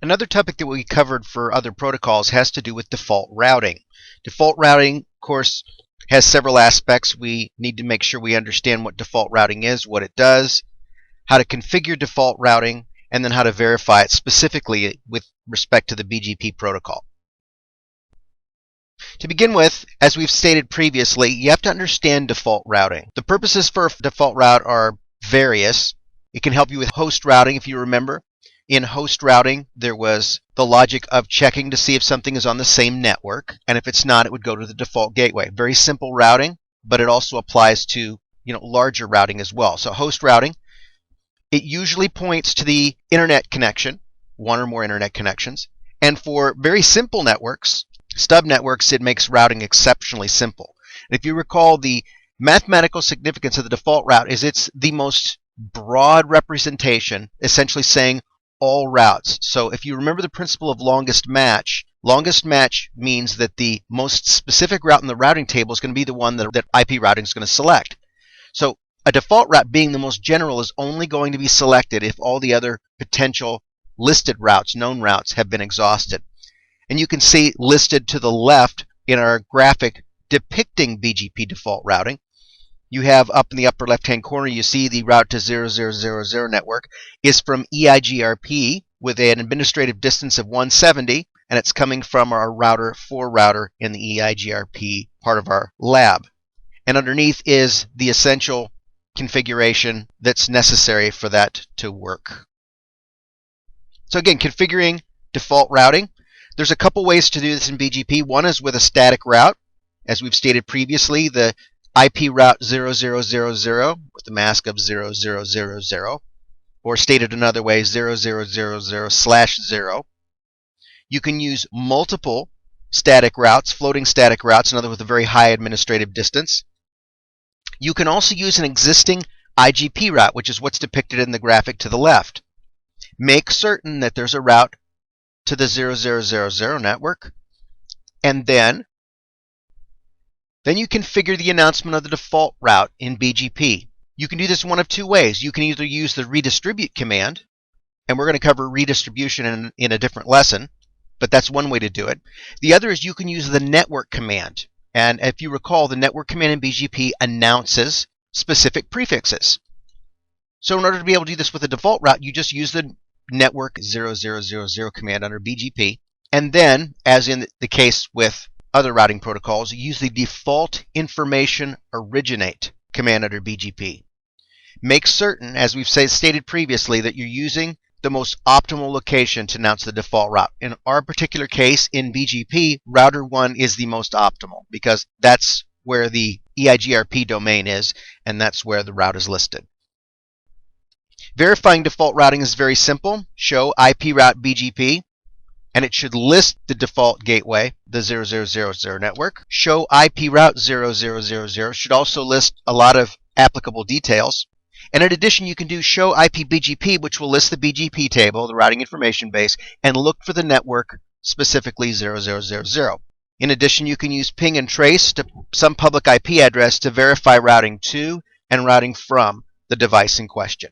Another topic that we covered for other protocols has to do with default routing. Default routing, of course, has several aspects. We need to make sure we understand what default routing is, what it does, how to configure default routing, and then how to verify it specifically with respect to the BGP protocol. To begin with, as we've stated previously, you have to understand default routing. The purposes for a default route are various. It can help you with host routing, if you remember. In host routing, there was the logic of checking to see if something is on the same network, and if it's not, it would go to the default gateway. Very simple routing, but it also applies to larger routing as well. So host routing, it usually points to the internet connection, one or more internet connections, and for very simple networks, stub networks, it makes routing exceptionally simple. And if you recall, the mathematical significance of the default route is it's the most broad representation, essentially saying all routes. So if you remember the principle of longest match means that the most specific route in the routing table is going to be the one that IP routing is going to select. So a default route, being the most general, is only going to be selected if all the other potential listed routes, known routes, have been exhausted. And you can see listed to the left in our graphic depicting BGP default routing. You have up in the upper left-hand corner, you see the route to 0000 network is from EIGRP with an administrative distance of 170, and it's coming from our router 4 router in the EIGRP part of our lab. And underneath is the essential configuration that's necessary for that to work. So again, configuring default routing. There's a couple ways to do this in BGP. One is with a static route. As we've stated previously, the IP route 0000 with the mask of 0000, or stated another way, 0000/0. You can use multiple static routes, floating static routes, another with a very high administrative distance. You can also use an existing IGP route, which is what's depicted in the graphic to the left. Make certain that there's a route to the 0000 network, and then you configure the announcement of the default route in BGP. You can do this one of two ways. You can either use the redistribute command, and we're going to cover redistribution in a different lesson, but that's one way to do it. The other is you can use the network command. And if you recall, the network command in BGP announces specific prefixes. So in order to be able to do this with the default route, you just use the network 0000 command under BGP, and then, as in the case with other routing protocols, use the default information originate command under BGP. Make certain, as we've stated previously, that you're using the most optimal location to announce the default route. In our particular case, in BGP, router 1 is the most optimal because that's where the EIGRP domain is, and that's where the route is listed. Verifying default routing is very simple. Show IP route BGP, and it should list the default gateway, the 0000 network. Show IP route 0000 should also list a lot of applicable details. And in addition, you can do show IP BGP, which will list the BGP table, the routing information base, and look for the network, specifically 0000. In addition, you can use ping and trace to some public IP address to verify routing to and routing from the device in question.